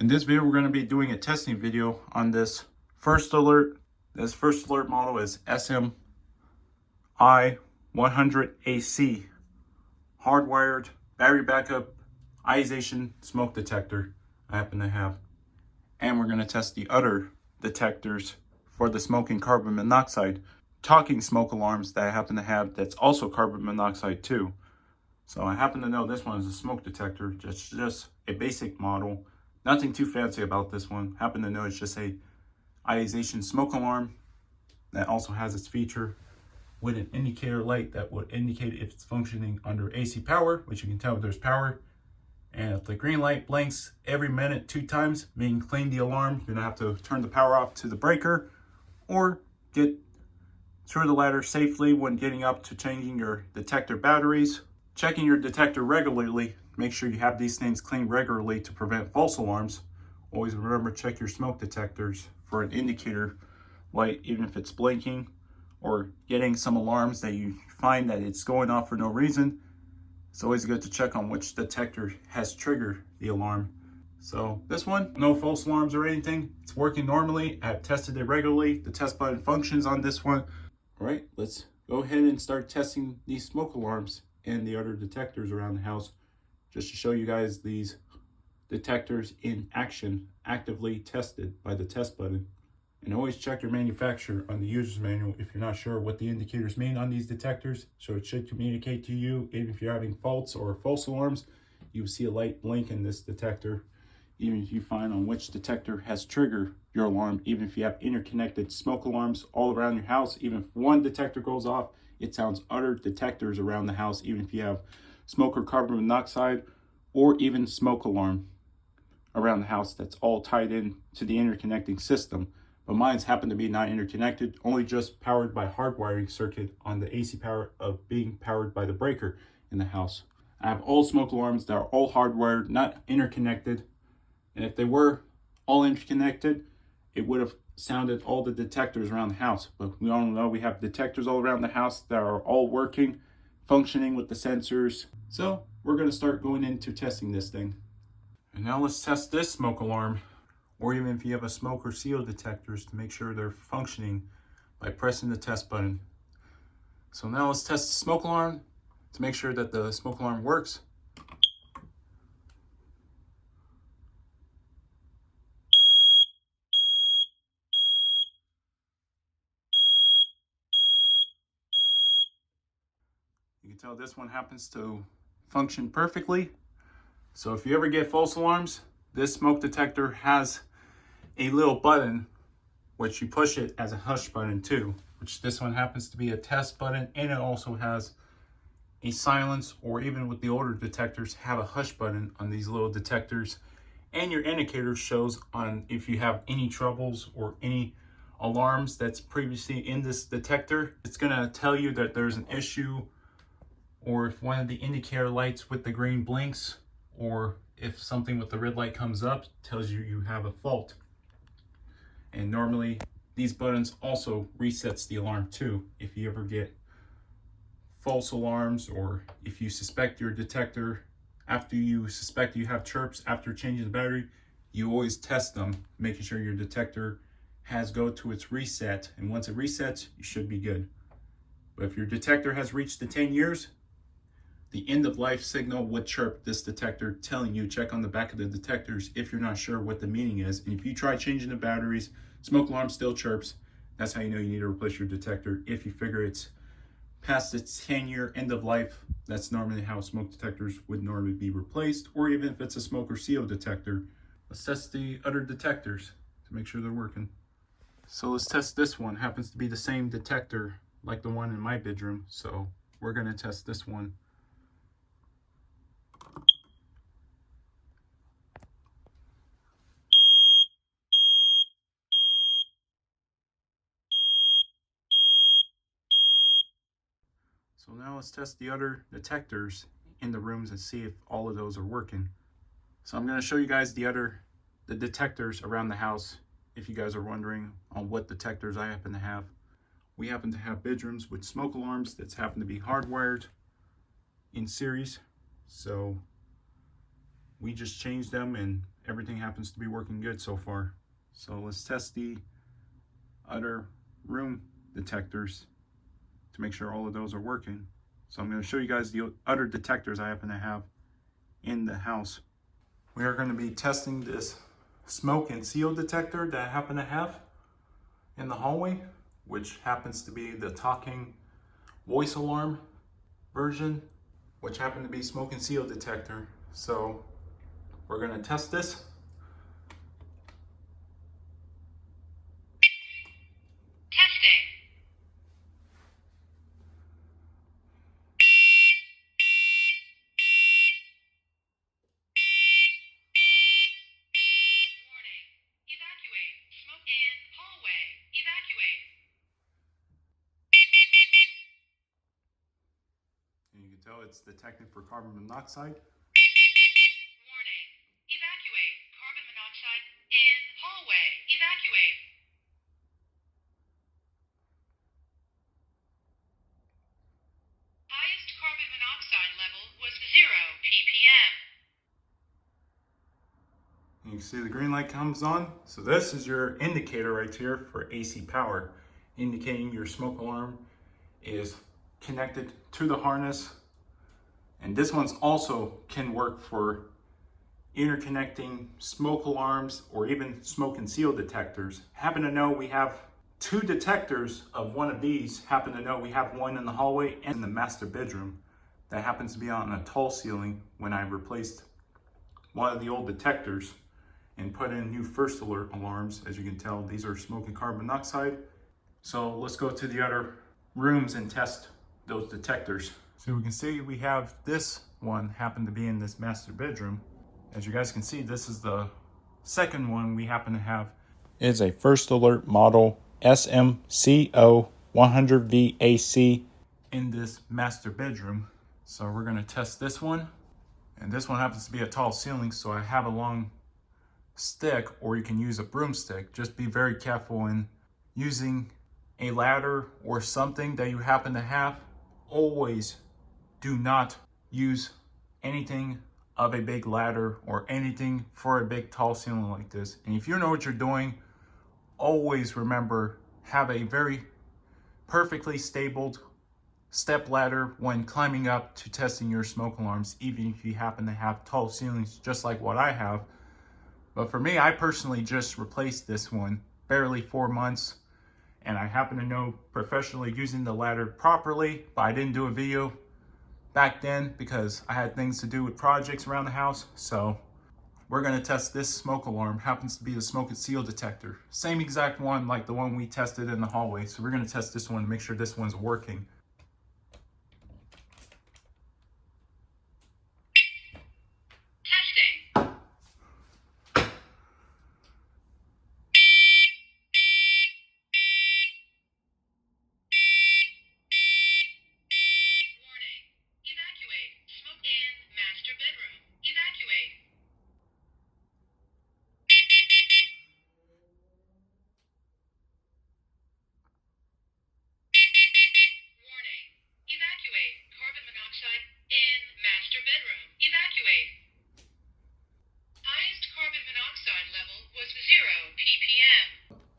In this video, we're going to be doing a testing video on this first alert. This first alert model is SMI100AC hardwired battery backup ionization smoke detector I happen to have. And we're going to test the other detectors for the smoking carbon monoxide talking smoke alarms that I happen to have that's also carbon monoxide too. So I happen to know this one is a smoke detector, just a basic model. Nothing too fancy about this one. Happen to know it's just a ionization smoke alarm that also has its feature with an indicator light that would indicate if it's functioning under AC power, which you can tell if there's power. And if the green light blinks every minute 2 times, meaning clean the alarm, you're gonna have to turn the power off to the breaker or get through the ladder safely when getting up to changing your detector batteries. Checking your detector regularly. Make sure you have these things cleaned regularly to prevent false alarms. Always remember, check your smoke detectors for an indicator light, even if it's blinking or getting some alarms that you find that it's going off for no reason. It's always good to check on which detector has triggered the alarm. So this one, no false alarms or anything. It's working normally. I've tested it regularly. The test button functions on this one. All right, let's go ahead and start testing these smoke alarms and the other detectors around the house, just to show you guys these detectors in action, actively tested by the test button. And always check your manufacturer on the user's manual if you're not sure what the indicators mean on these detectors. So it should communicate to you, even if you're having faults or false alarms, you will see a light blink in this detector. Even if you find on which detector has triggered your alarm, even if you have interconnected smoke alarms all around your house, even if one detector goes off, it sounds other detectors around the house, even if you have smoke or carbon monoxide or even smoke alarm around the house that's all tied in to the interconnecting system. But mine's happen to be not interconnected, only just powered by hardwiring circuit on the AC power of being powered by the breaker in the house. I have all smoke alarms that are all hardwired, not interconnected. And if they were all interconnected, it would have sounded all the detectors around the house. But we all know we have detectors all around the house that are all working, functioning with the sensors. So we're going to start going into testing this thing. And now let's test this smoke alarm, or even if you have a smoke or CO detectors, to make sure they're functioning by pressing the test button. So now let's test the smoke alarm to make sure that the smoke alarm works. You can tell this one happens to function perfectly. So if you ever get false alarms, this smoke detector has a little button, which you push it as a hush button too, which this one happens to be a test button, and it also has a silence, or even with the older detectors, have a hush button on these little detectors. And your indicator shows on if you have any troubles or any alarms that's previously in this detector. It's gonna tell you that there's an issue, or if one of the indicator lights with the green blinks, or if something with the red light comes up, tells you you have a fault. And normally these buttons also resets the alarm too. If you ever get false alarms, or if you suspect your detector, after you suspect you have chirps after changing the battery, you always test them, making sure your detector has go to its reset. And once it resets, you should be good. But if your detector has reached the 10 years, the end of life signal would chirp this detector, telling you check on the back of the detectors if you're not sure what the meaning is. And if you try changing the batteries, smoke alarm still chirps. That's how you know you need to replace your detector. If you figure it's past its 10-year end of life, that's normally how smoke detectors would normally be replaced. Or even if it's a smoke or CO detector. Let's test the other detectors to make sure they're working. So let's test this one. Happens to be the same detector like the one in my bedroom. So we're gonna test this one. So now let's test the other detectors in the rooms and see if all of those are working. So I'm going to show you guys the detectors around the house, if you guys are wondering on what detectors I happen to have. We happen to have bedrooms with smoke alarms that happen to be hardwired in series. So we just changed them, and everything happens to be working good so far. So let's test the other room detectors to make sure all of those are working. So I'm going to show you guys the other detectors I happen to have in the house. We are going to be testing this smoke and seal detector that I happen to have in the hallway, which happens to be the talking voice alarm version, which happened to be smoke and seal detector. So we're going to test this. And you can tell it's detecting for carbon monoxide. Warning. Evacuate. Carbon monoxide in hallway. Evacuate. Highest carbon monoxide level was 0 ppm. And you can see the green light comes on. So this is your indicator right here for AC power, indicating your smoke alarm is connected to the harness. And this one's also can work for interconnecting smoke alarms or even smoke and seal detectors. Happen to know we have 2 detectors of one of these. Happen to know we have one in the hallway and in the master bedroom that happens to be on a tall ceiling when I replaced one of the old detectors and put in new first alert alarms. As you can tell, these are smoke and carbon monoxide. So let's go to the other rooms and test those detectors. So we can see we have this one happen to be in this master bedroom. As you guys can see, this is the second one we happen to have. It's a first alert model SMCO 100VAC in this master bedroom. So we're gonna test this one. And this one happens to be a tall ceiling, so I have a long stick, or you can use a broomstick. Just be very careful in using a ladder or something that you happen to have. Always do not use anything of a big ladder or anything for a big tall ceiling like this. And if you know what you're doing, always remember, have a very perfectly stabled step ladder when climbing up to testing your smoke alarms, even if you happen to have tall ceilings just like what I have. But for me, I personally just replaced this one barely 4 months, and I happen to know professionally using the ladder properly, but I didn't do a video back then because I had things to do with projects around the house. So we're gonna test this smoke alarm. Happens to be the smoke and seal detector. Same exact one like the one we tested in the hallway. So we're gonna test this one to make sure this one's working.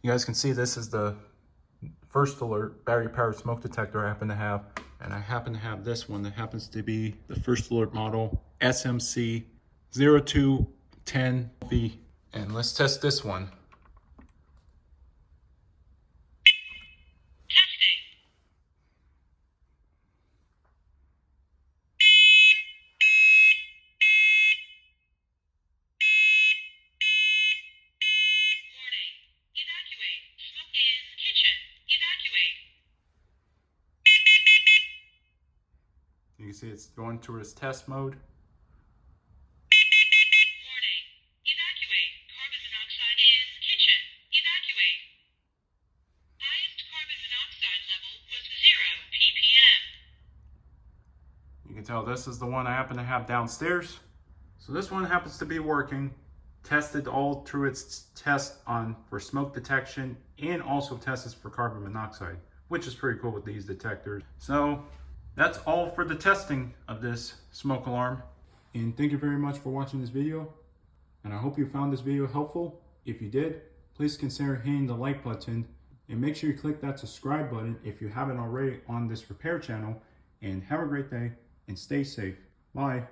You guys can see this is the first alert battery powered smoke detector I happen to have. And I happen to have this one that happens to be the first alert model SMC 0210V. And let's test this one. You can see it's going to its test mode. Warning. Evacuate. Carbon monoxide in kitchen. Evacuate. Highest carbon monoxide level was 0 ppm. You can tell this is the one I happen to have downstairs. So this one happens to be working. Tested all through its test on for smoke detection and also tests for carbon monoxide, which is pretty cool with these detectors. So that's all for the testing of this smoke alarm. And thank you very much for watching this video. And I hope you found this video helpful. If you did, please consider hitting the like button and make sure you click that subscribe button if you haven't already on this repair channel. And have a great day and stay safe. Bye.